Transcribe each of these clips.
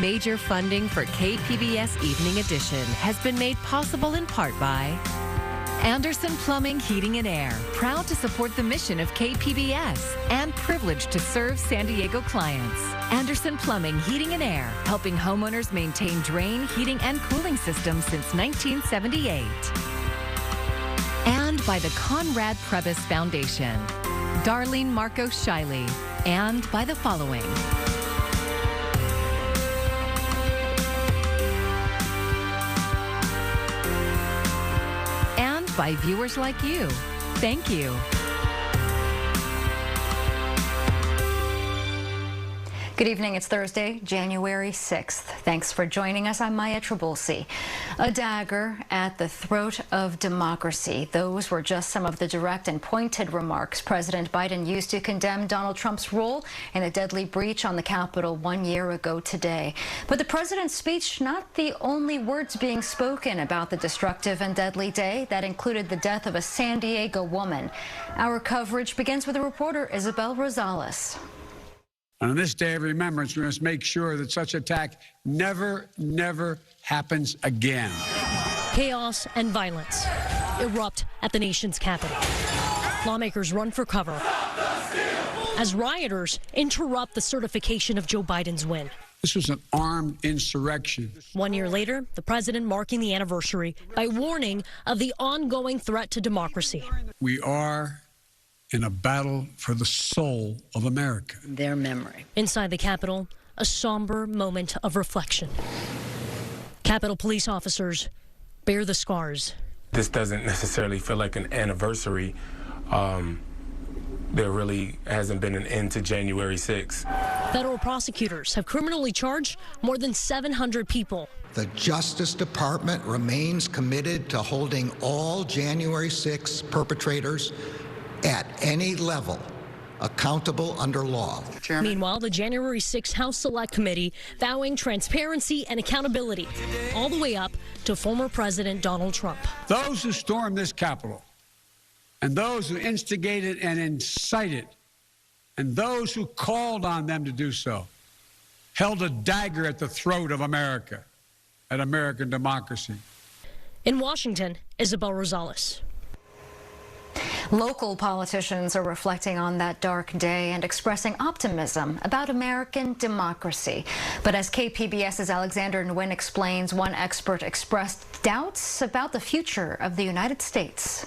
Major funding for KPBS Evening Edition has been made possible in part by Anderson Plumbing, Heating and Air, proud to support the mission of KPBS and privileged to serve San Diego clients. Anderson Plumbing, Heating and Air, helping homeowners maintain drain, heating, and cooling systems since 1978. And by the Conrad Prebys Foundation, Darlene Marcos Shiley, and by the following. By viewers like you. Thank you. Good evening. It's Thursday, January 6th. Thanks for joining us. I'm Maya Trabulsi. A dagger at the throat of democracy. Those were just some of the direct and pointed remarks President Biden used to condemn Donald Trump's role in a deadly breach on the Capitol 1 year ago today. But the president's speech, not the only words being spoken about the destructive and deadly day that included the death of a San Diego woman. Our coverage begins with reporter Isabel Rosales. On this day of remembrance, we must make sure that such attack never happens again. Chaos and violence erupt at the nation's capital. Lawmakers run for cover as rioters interrupt the certification of Joe Biden's win. This was an armed insurrection. 1 year later, the president marking the anniversary by warning of the ongoing threat to democracy. We are in a battle for the soul of America. Their memory. Inside the Capitol, a somber moment of reflection. Capitol police officers bear the scars. This doesn't necessarily feel like an anniversary. There really hasn't been an end to January 6th. Federal prosecutors have criminally charged more than 700 people. The Justice Department remains committed to holding all January 6 perpetrators at any level accountable under law. Meanwhile, the January 6 House Select Committee vowing transparency and accountability, all the way up to former President Donald Trump. Those who stormed this Capitol, and those who instigated and incited, and those who called on them to do so, held a dagger at the throat of America, at American democracy. In Washington, Isabel Rosales. Local politicians are reflecting on that dark day and expressing optimism about American democracy. But as KPBS's Alexander Nguyen explains, one expert expressed doubts about the future of the United States.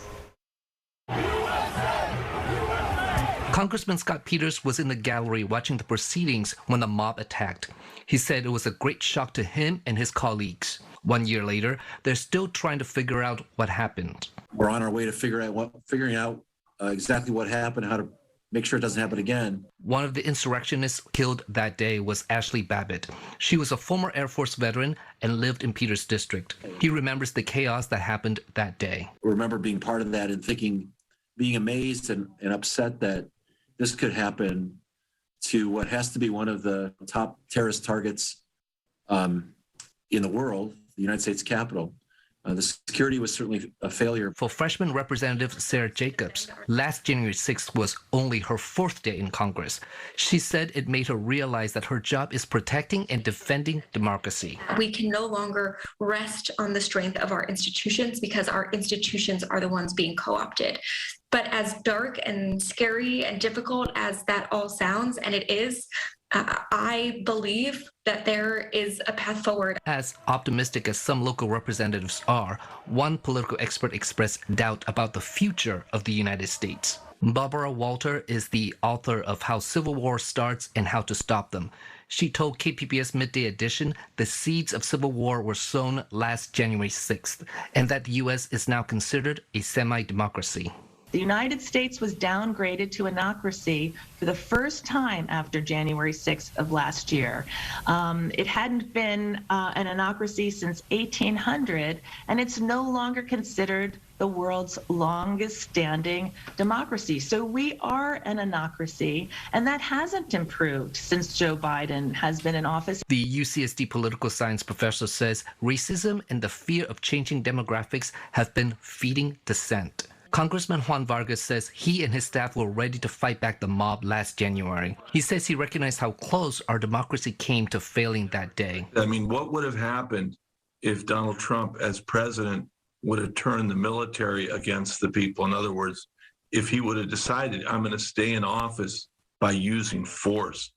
Congressman Scott Peters was in the gallery watching the proceedings when the mob attacked. He said it was a great shock to him and his colleagues. 1 year later, they're still trying to figure out what happened. We're on our way to figuring out exactly what happened, how to make sure it doesn't happen again. One of the insurrectionists killed that day was Ashley Babbitt. She was a former Air Force veteran and lived in Peters District. He remembers the chaos that happened that day. I remember being part of that and being amazed and upset that this could happen to what has to be one of the top terrorist targets in the world, the United States Capitol. The security was certainly a failure. For freshman Representative Sarah Jacobs, last January 6th was only her fourth day in Congress. She said it made her realize that her job is protecting and defending democracy. We can no longer rest on the strength of our institutions because our institutions are the ones being co-opted. But as dark and scary and difficult as that all sounds, and it is, I believe that there is a path forward. As optimistic as some local representatives are, one political expert expressed doubt about the future of the United States. Barbara Walter is the author of How Civil War Starts and How to Stop Them. She told KPBS Midday Edition the seeds of civil war were sown last January 6th, and that the U.S. is now considered a semi-democracy. The United States was downgraded to anocracy for the first time after January 6th of last year. It hadn't been an anocracy since 1800, and it's no longer considered the world's longest standing democracy. So we are an anocracy, and that hasn't improved since Joe Biden has been in office. The UCSD political science professor says racism and the fear of changing demographics have been feeding dissent. Congressman Juan Vargas says he and his staff were ready to fight back the mob last January. He says he recognized how close our democracy came to failing that day. I mean, what would have happened if Donald Trump, as president, would have turned the military against the people? In other words, if he would have decided, I'm going to stay in office by using force.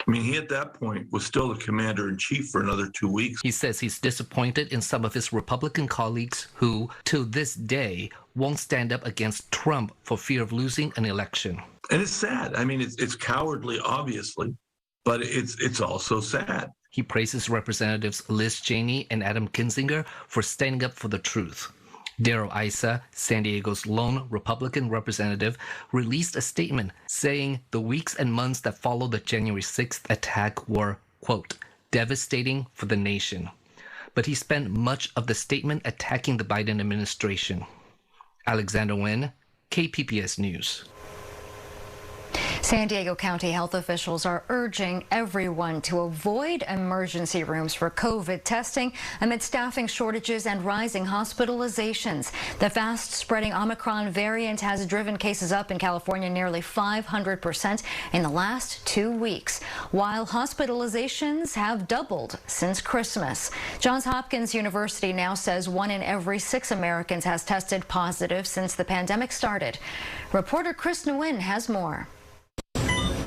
I mean, he at that point was still the commander-in-chief for another 2 weeks. He says he's disappointed in some of his Republican colleagues who, to this day, won't stand up against Trump for fear of losing an election. And it's sad. I mean, it's cowardly, obviously, but it's also sad. He praises Representatives Liz Cheney and Adam Kinzinger for standing up for the truth. Darrell Issa, San Diego's lone Republican representative, released a statement saying the weeks and months that followed the January 6th attack were, quote, devastating for the nation. But he spent much of the statement attacking the Biden administration. Alexander Nguyen, KPBS News. San Diego County health officials are urging everyone to avoid emergency rooms for COVID testing amid staffing shortages and rising hospitalizations. The fast-spreading Omicron variant has driven cases up in California nearly 500% in the last 2 weeks, while hospitalizations have doubled since Christmas. Johns Hopkins University now says 1 in every 6 Americans has tested positive since the pandemic started. Reporter Chris Nguyen has more.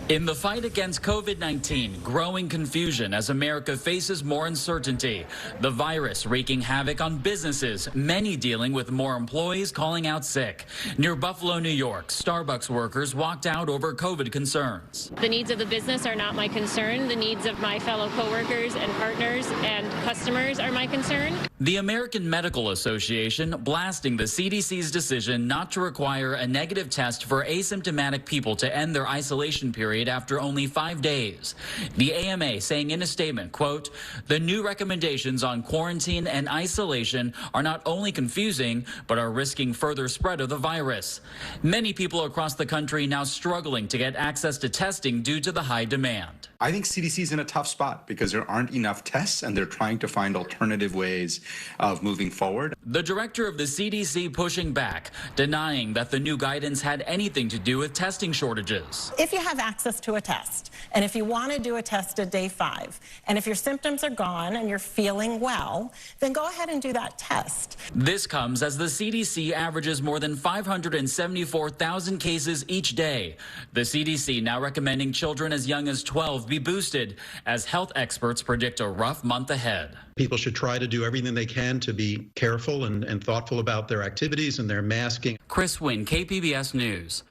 In the fight against COVID-19, growing confusion as America faces more uncertainty. The virus wreaking havoc on businesses, many dealing with more employees calling out sick. Near Buffalo, New York, Starbucks workers walked out over COVID concerns. The needs of the business are not my concern. The needs of my fellow coworkers and partners and customers are my concern. The American Medical Association blasting the CDC's decision not to require a negative test for asymptomatic people to end their isolation period after only 5 days. The AMA saying in a statement, quote, the new recommendations on quarantine and isolation are not only confusing, but are risking further spread of the virus. Many people across the country now struggling to get access to testing due to the high demand. I think CDC is in a tough spot because there aren't enough tests and they're trying to find alternative ways of moving forward. The director of the CDC pushing back, denying that the new guidance had anything to do with testing shortages. If you have access to a test, and if you want to do a test at day 5, and if your symptoms are gone and you're feeling well, then go ahead and do that test. This comes as the CDC averages more than 574,000 cases each day. The CDC now recommending children as young as 12 be boosted, as health experts predict a rough month ahead. People should try to do everything they can to be careful and thoughtful about their activities and their masking. Chris Wynn, KPBS News.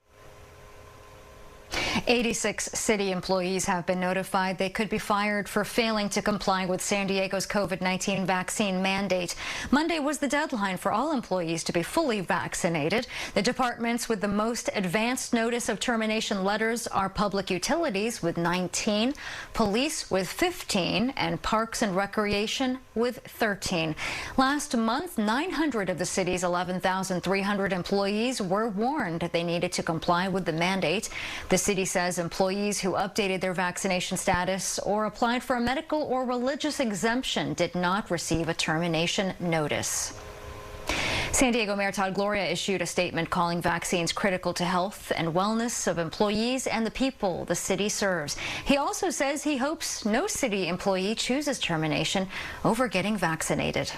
86 city employees have been notified they could be fired for failing to comply with San Diego's COVID-19 vaccine mandate. Monday was the deadline for all employees to be fully vaccinated. The departments with the most advanced notice of termination letters are public utilities with 19, police with 15, and parks and recreation with 13. Last month, 900 of the city's 11,300 employees were warned they needed to comply with the mandate. The city says employees who updated their vaccination status or applied for a medical or religious exemption did not receive a termination notice. San Diego Mayor Todd Gloria issued a statement calling vaccines critical to health and wellness of employees and the people the city serves. He also says he hopes no city employee chooses termination over getting vaccinated.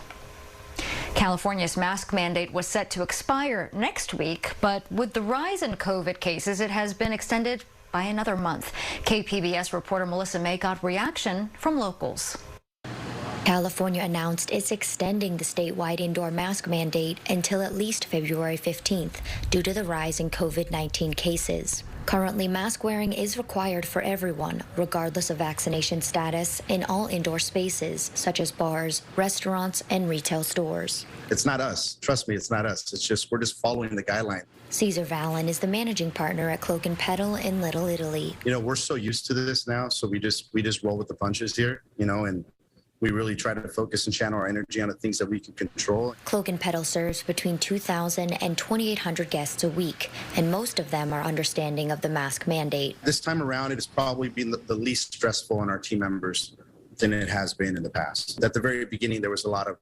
California's mask mandate was set to expire next week, but with the rise in COVID cases, it has been extended by another month. KPBS reporter Melissa May got reaction from locals. California announced it's extending the statewide indoor mask mandate until at least February 15th due to the rise in COVID-19 cases. Currently, mask wearing is required for everyone, regardless of vaccination status, in all indoor spaces, such as bars, restaurants, and retail stores. It's not us. Trust me, it's not us. It's just, we're just following the guideline. Cesar Vallon is the managing partner at Cloak and Petal in Little Italy. You know, we're so used to this now, so we just roll with the punches here, you know, and we really try to focus and channel our energy on the things that we can control. Cloak and Petal serves between 2,000 and 2,800 guests a week, and most of them are understanding of the mask mandate. This time around, it has probably been the least stressful on our team members than it has been in the past. At the very beginning, there was a lot of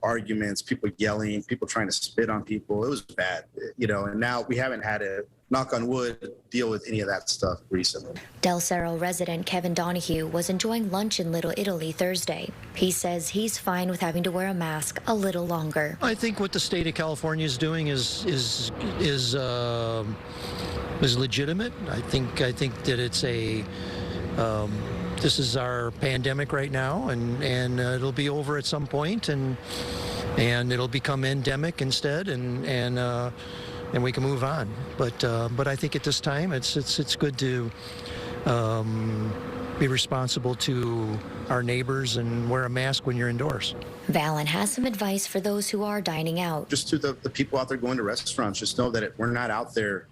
arguments, people yelling, people trying to spit on people. It was bad, and now we haven't had to, knock on wood, deal with any of that stuff recently. Del Cerro resident Kevin Donahue was enjoying lunch in Little Italy Thursday. He says he's fine with having to wear a mask a little longer. I think what the state of California is doing is legitimate. I think that it's this is our pandemic right now, and it'll be over at some point, and it'll become endemic instead, and we can move on. But I think at this time it's good to be responsible to our neighbors and wear a mask when you're indoors. Valen has some advice for those who are dining out. Just to the people out there going to restaurants, just know that we're not out there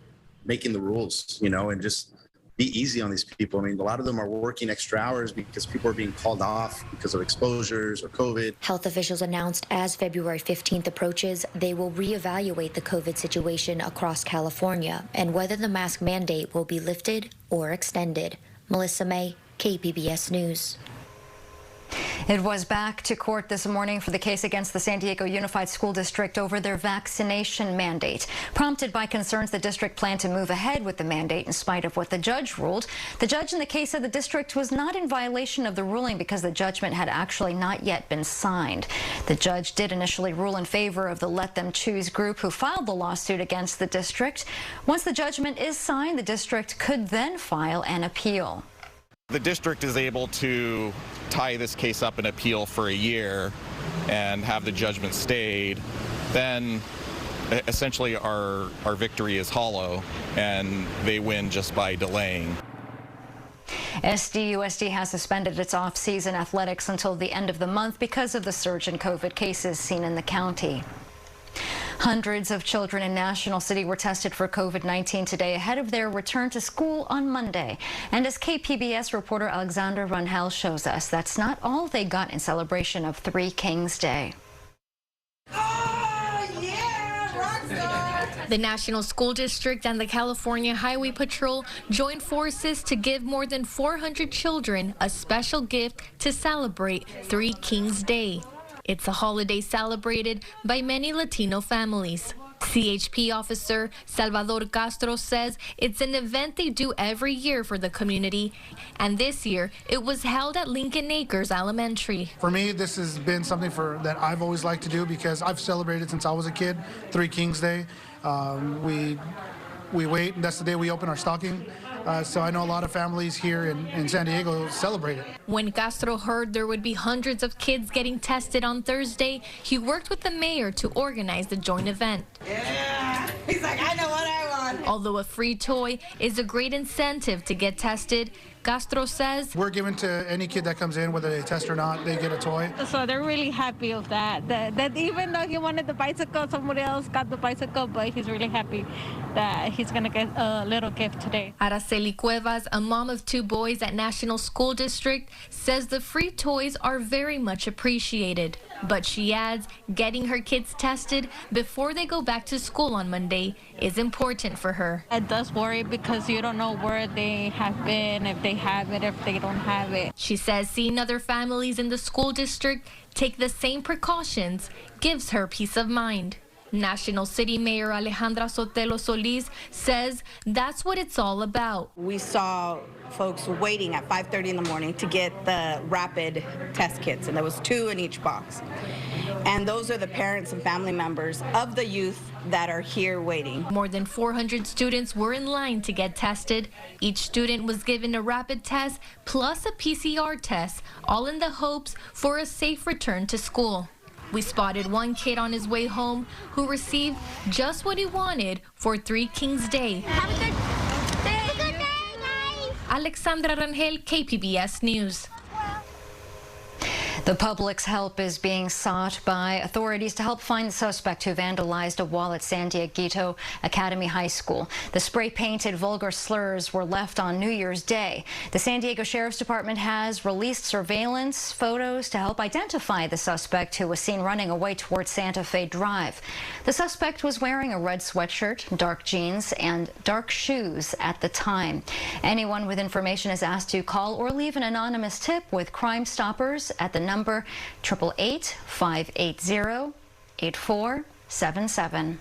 making the rules, and just be easy on these people. I mean, a lot of them are working extra hours because people are being called off because of exposures or COVID. Health officials announced as February 15th approaches, they will reevaluate the COVID situation across California and whether the mask mandate will be lifted or extended. Melissa May, KPBS News. It was back to court this morning for the case against the San Diego Unified School District over their vaccination mandate. Prompted by concerns the district planned to move ahead with the mandate in spite of what the judge ruled. The judge in the case said the district was not in violation of the ruling because the judgment had actually not yet been signed. The judge did initially rule in favor of the Let Them Choose group who filed the lawsuit against the district. Once the judgment is signed, the district could then file an appeal. The district is able to tie this case up in appeal for a year and have the judgment stayed, then essentially our victory is hollow and they win just by delaying. SDUSD has suspended its off-season athletics until the end of the month because of the surge in COVID cases seen in the county. Hundreds of children in National City were tested for COVID-19 today ahead of their return to school on Monday. And as KPBS reporter Alexandra Rangel shows us, that's not all they got in celebration of Three Kings Day. The National School District and the California Highway Patrol joined forces to give more than 400 children a special gift to celebrate Three Kings Day. It's a holiday celebrated by many Latino families. CHP officer Salvador Castro says it's an event they do every year for the community, and this year it was held at Lincoln Acres Elementary. For me, this has been something that I've always liked to do because I've celebrated since I was a kid, Three Kings Day. We wait, and that's the day we open our stocking. So I know a lot of families here in San Diego celebrate it. When Castro heard there would be hundreds of kids getting tested on Thursday, he worked with the mayor to organize the joint event. Yeah, he's like, I know what I want. Although a free toy is a great incentive to get tested, Castro says we're giving to any kid that comes in, whether they test or not, they get a toy. So they're really happy of that. That even though he wanted the bicycle, somebody else got the bicycle, but he's really happy that he's going to get a little gift today. Araceli Cuevas, a mom of 2 boys at National School District, says the free toys are very much appreciated. But she adds getting her kids tested before they go back to school on Monday is important for her. It does worry because you don't know where they have been, if they have it, if they don't have it. She says seeing other families in the school district take the same precautions gives her peace of mind. National City Mayor Alejandra Sotelo Solis says that's what it's all about. We saw folks waiting at 5:30 in the morning to get the rapid test kits, and there was 2 in each box. And those are the parents and family members of the youth that are here waiting. More than 400 students were in line to get tested. Each student was given a rapid test plus a PCR test, all in the hopes for a safe return to school. We spotted one kid on his way home who received just what he wanted for Three Kings Day. Have a good day, guys. Alexandra Rangel, KPBS News. The public's help is being sought by authorities to help find the suspect who vandalized a wall at San Dieguito Academy High School. The spray-painted vulgar slurs were left on New Year's Day. The San Diego Sheriff's Department has released surveillance photos to help identify the suspect who was seen running away towards Santa Fe Drive. The suspect was wearing a red sweatshirt, dark jeans, and dark shoes at the time. Anyone with information is asked to call or leave an anonymous tip with Crime Stoppers at the number 888-580-8477.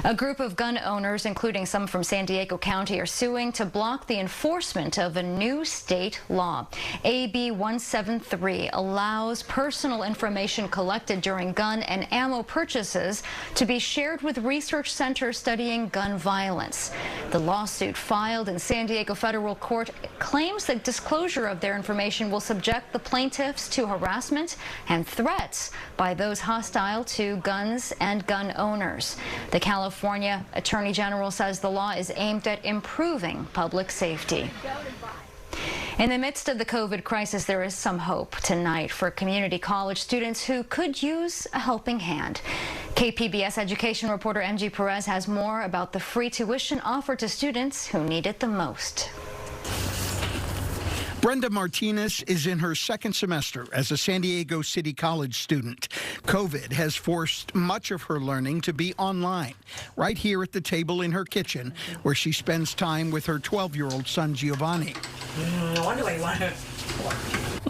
A group of gun owners, including some from San Diego County, are suing to block the enforcement of a new state law. AB 173 allows personal information collected during gun and ammo purchases to be shared with research centers studying gun violence. The lawsuit filed in San Diego federal court claims that disclosure of their information will subject the plaintiffs to harassment and threats by those hostile to guns and gun owners. The California Attorney General says the law is aimed at improving public safety. In the midst of the COVID crisis, there is some hope tonight for community college students who could use a helping hand. KPBS education reporter MG Perez has more about the free tuition offered to students who need it the most. Brenda Martinez is in her second semester as a San Diego City College student. COVID has forced much of her learning to be online, right here at the table in her kitchen, where she spends time with her 12-year-old son, Giovanni. No wonder why you want to.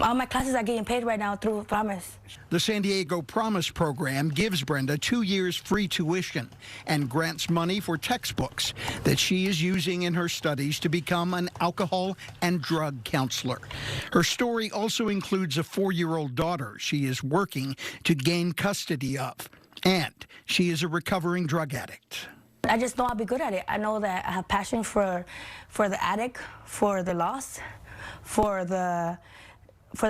All my classes are getting paid right now through Promise. The San Diego Promise program gives Brenda 2 years free tuition and grants money for textbooks that she is using in her studies to become an alcohol and drug counselor. Her story also includes a 4-year-old daughter she is working to gain custody of, and she is a recovering drug addict. I just know I'll be good at it. I know that I have passion for the addict, for the lost, for the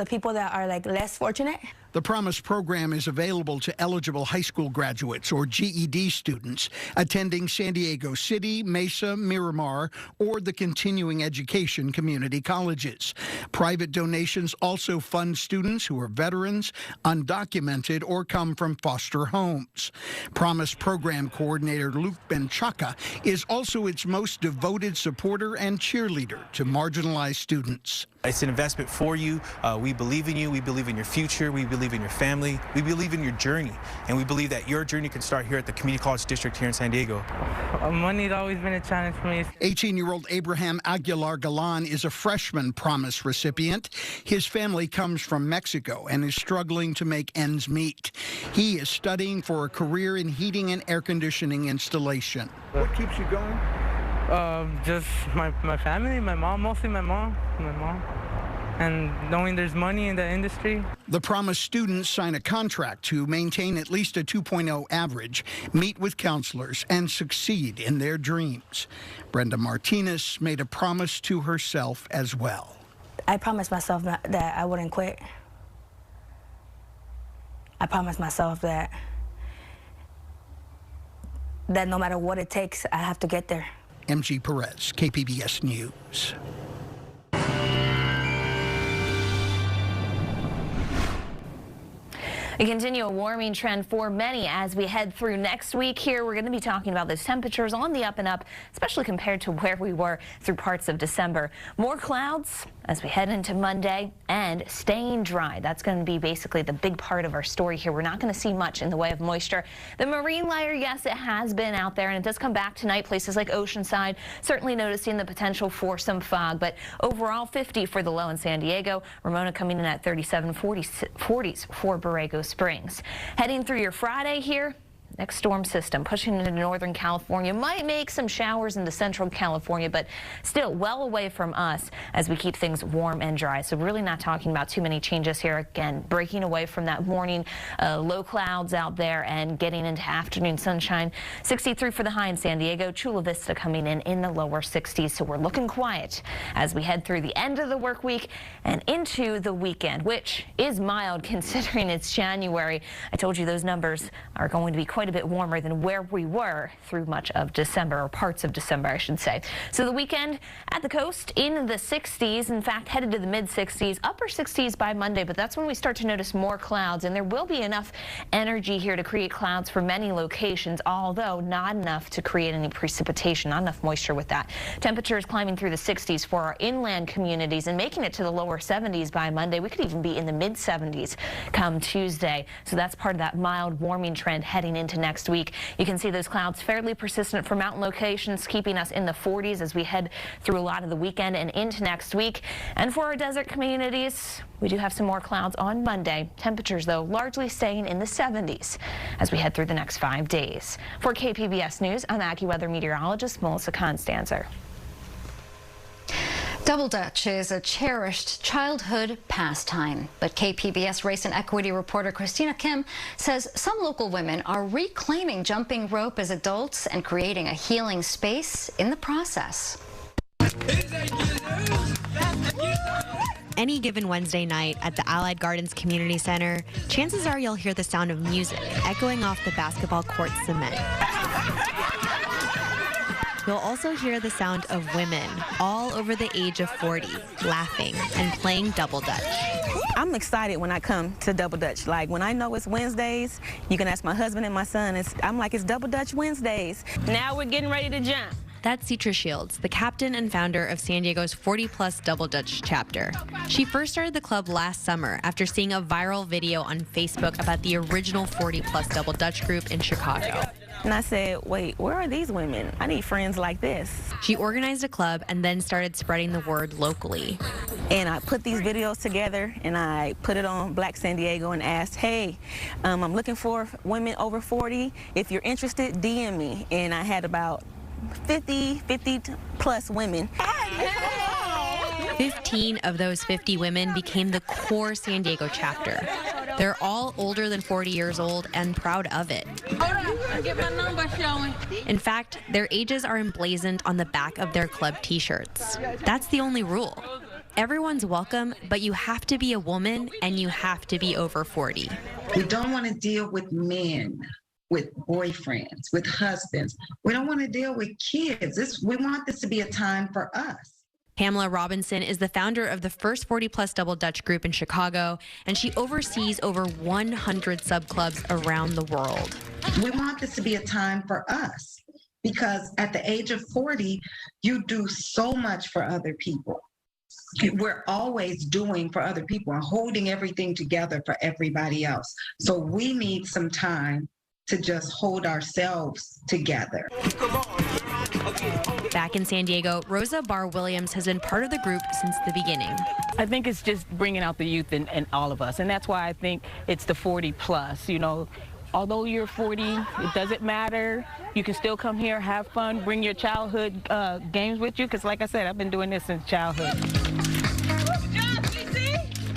people that are like less fortunate. The Promise program is available to eligible high school graduates or GED students attending San Diego City, Mesa, Miramar, or the continuing education community colleges. Private donations also fund students who are veterans, undocumented, or come from foster homes. Promise program coordinator Luke Benchaka is also its most devoted supporter and cheerleader to marginalized students. It's an investment for you. We believe in you. We believe in your future. We believe in your family. We believe in your journey. And we believe that your journey can start here at the Community College District here in San Diego. Money's always been a challenge for me. 18-year-old Abraham Aguilar Galan is a freshman Promise recipient. His family comes from Mexico and is struggling to make ends meet. He is studying for a career in heating and air conditioning installation. What keeps you going? Just my family, my mom, mostly my mom, and knowing there's money in the industry. The Promise students sign a contract to maintain at least a 2.0 average, meet with counselors, and succeed in their dreams. Brenda Martinez made a promise to herself as well. I promised myself that I wouldn't quit. I promised myself that no matter what it takes, I have to get there. MG Perez, KPBS News. We continue a warming trend for many as we head through next week. Here we're going to be talking about those temperatures on the up and up, especially compared to where we were through parts of December. More clouds as we head into Monday and staying dry. That's going to be basically the big part of our story here. We're not going to see much in the way of moisture. The marine layer, yes, it has been out there and it does come back tonight. Places like Oceanside certainly noticing the potential for some fog, but overall 50 for the low in San Diego. Ramona coming in at 37, 40s for Borrego Springs. Heading through your Friday here. Next storm system pushing into Northern California might make some showers into Central California, but still well away from us as we keep things warm and dry. So really not talking about too many changes here. Again, breaking away from that morning low clouds out there and getting into afternoon sunshine. 63 for the high in San Diego. Chula Vista coming in the lower 60s. So we're looking quiet as we head through the end of the work week and into the weekend, which is mild considering it's January. I told you those numbers are going to be quite a bit warmer than where we were through much of December, or parts of December, I should say. So the weekend at the coast in the 60s, in fact, headed to the mid 60s, upper 60s by Monday, but that's when we start to notice more clouds, and there will be enough energy here to create clouds for many locations, although not enough to create any precipitation, not enough moisture with that. Temperatures climbing through the 60s for our inland communities and making it to the lower 70s by Monday. We could even be in the mid 70s come Tuesday. So that's part of that mild warming trend heading into into next week. You can see those clouds fairly persistent for mountain locations, keeping us in the 40s as we head through a lot of the weekend and into next week. And for our desert communities, we do have some more clouds on Monday. Temperatures, though, largely staying in the 70s as we head through the next 5 days. For KPBS News, I'm AccuWeather meteorologist Melissa Constanzer. Double Dutch is a cherished childhood pastime, but KPBS race and equity reporter Christina Kim says some local women are reclaiming jumping rope as adults and creating a healing space in the process. Any given Wednesday night at the Allied Gardens Community Center, chances are you'll hear the sound of music echoing off the basketball court cement. You'll also hear the sound of women all over the age of 40 laughing and playing Double Dutch. I'm excited when I come to Double Dutch. Like when I know it's Wednesdays, you can ask my husband and my son. I'm like, it's Double Dutch Wednesdays. Now we're getting ready to jump. That's Citra Shields, the captain and founder of San Diego's 40-plus Double Dutch chapter. She first started the club last summer after seeing a viral video on Facebook about the original 40-plus Double Dutch group in Chicago. And I said, wait, where are these women? I need friends like this. She organized a club and then started spreading the word locally. And I put these videos together and I put it on Black San Diego and asked, hey, I'm looking for women over 40. If you're interested, DM me. And I had about 50 plus women. 15 of those 50 women became the core San Diego chapter. They're all older than 40 years old and proud of it. Get my number showing. In fact, their ages are emblazoned on the back of their club t-shirts. That's the only rule. Everyone's welcome, but you have to be a woman and you have to be over 40. We don't want to deal with men, with boyfriends, with husbands. We don't want to deal with kids. We want this to be a time for us. Pamela Robinson is the founder of the first 40-plus Double Dutch group in Chicago, and she oversees over 100 sub-clubs around the world. We want this to be a time for us because at the age of 40, you do so much for other people. We're always doing for other people and holding everything together for everybody else. So we need some time to just hold ourselves together. Back in San Diego, Rosa Barr Williams has been part of the group since the beginning. I think it's just bringing out the youth in all of us, and that's why I think it's the 40 plus. You know, although you're 40, it doesn't matter. You can still come here, have fun, bring your childhood games with you, because like I said, I've been doing this since childhood.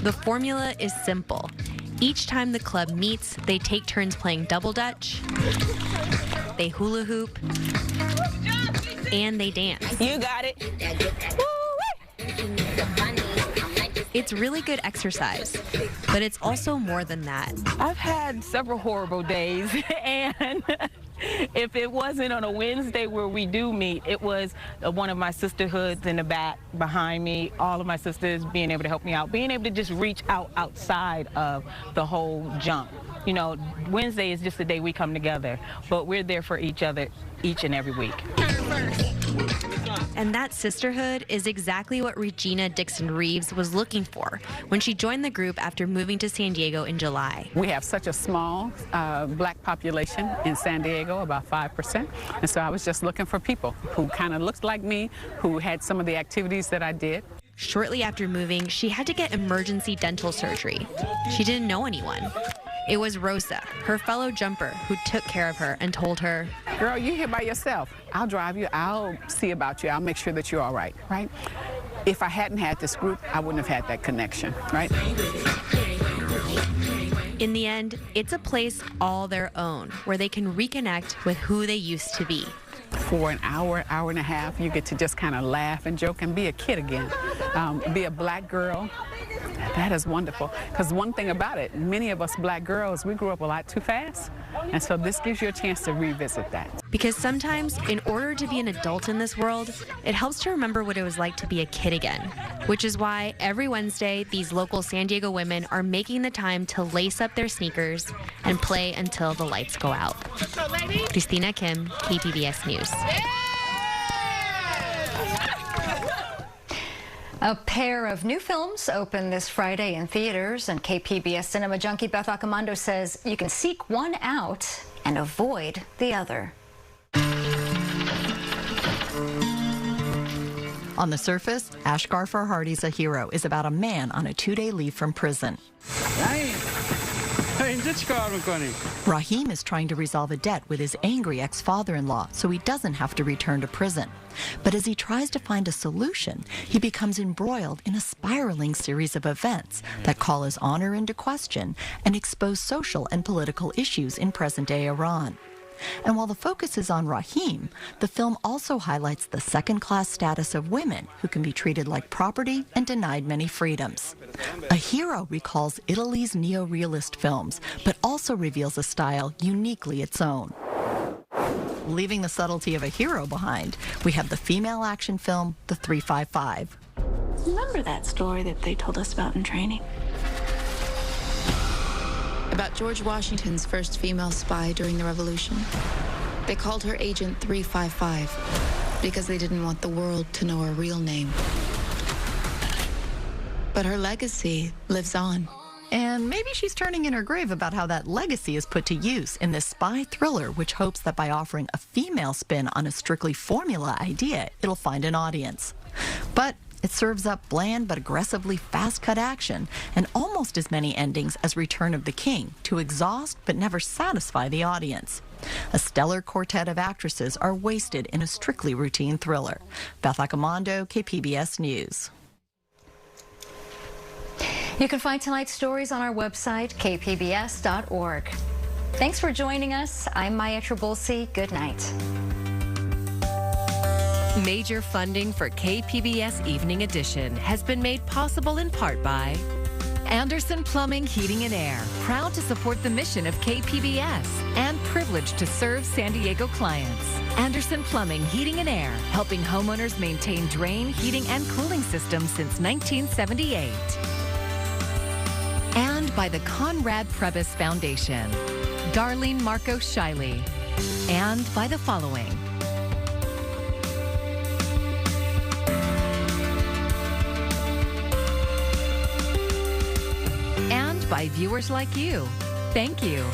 The formula is simple. Each time the club meets, they take turns playing Double Dutch, they hula hoop, and they dance. You got it. It's really good exercise, but it's also more than that. I've had several horrible days, and if it wasn't on a Wednesday where we do meet, it was one of my sisterhoods in the back behind me, all of my sisters being able to help me out, being able to just reach out outside of the whole jump. You know, Wednesday is just the day we come together, but we're there for each other each and every week. And that sisterhood is exactly what Regina Dixon-Reeves was looking for when she joined the group after moving to San Diego in July. We have such a small black population in San Diego, about 5%. And so I was just looking for people who kind of looked like me, who had some of the activities that I did. Shortly after moving, she had to get emergency dental surgery. She didn't know anyone. It was Rosa, her fellow jumper, who took care of her and told her, "Girl, you're here by yourself. I'll drive you. I'll see about you. I'll make sure that you're all right, right?" If I hadn't had this group, I wouldn't have had that connection, right? In the end, it's a place all their own, where they can reconnect with who they used to be. For an hour, hour and a half, you get to just kind of laugh and joke and be a kid again. Be a black girl. That is wonderful, because one thing about it, many of us black girls, we grew up a lot too fast, and so this gives you a chance to revisit that. Because sometimes, in order to be an adult in this world, it helps to remember what it was like to be a kid again, which is why every Wednesday, these local San Diego women are making the time to lace up their sneakers and play until the lights go out. Christina Kim, KPBS News. A pair of new films open this Friday in theaters, and KPBS cinema junkie Beth Accomando says you can seek one out and avoid the other. On the surface, Ashgar Farhadi's A Hero is about a man on a 2-day leave from prison. Rahim is trying to resolve a debt with his angry ex-father-in-law so he doesn't have to return to prison. But as he tries to find a solution, he becomes embroiled in a spiraling series of events that call his honor into question and expose social and political issues in present-day Iran. And while the focus is on Rahim, the film also highlights the second-class status of women who can be treated like property and denied many freedoms. A Hero recalls Italy's neo-realist films, but also reveals a style uniquely its own. Leaving the subtlety of A Hero behind, we have the female action film, The 355. Remember that story that they told us about in training? About George Washington's first female spy during the Revolution. They called her Agent 355 because they didn't want the world to know her real name. But her legacy lives on. And maybe she's turning in her grave about how that legacy is put to use in this spy thriller, which hopes that by offering a female spin on a strictly formula idea, it'll find an audience. But it serves up bland but aggressively fast-cut action and almost as many endings as Return of the King to exhaust but never satisfy the audience. A stellar quartet of actresses are wasted in a strictly routine thriller. Beth Accomando, KPBS News. You can find tonight's stories on our website, kpbs.org. Thanks for joining us. I'm Maya Trabulsi. Good night. Major funding for KPBS Evening Edition has been made possible in part by Anderson Plumbing, Heating and Air, proud to support the mission of KPBS and privileged to serve San Diego clients. Anderson Plumbing, Heating and Air, helping homeowners maintain drain, heating, and cooling systems since 1978. And by the Conrad Prebys Foundation, Darlene Marco Shiley, and by the following. And by viewers like you. Thank you.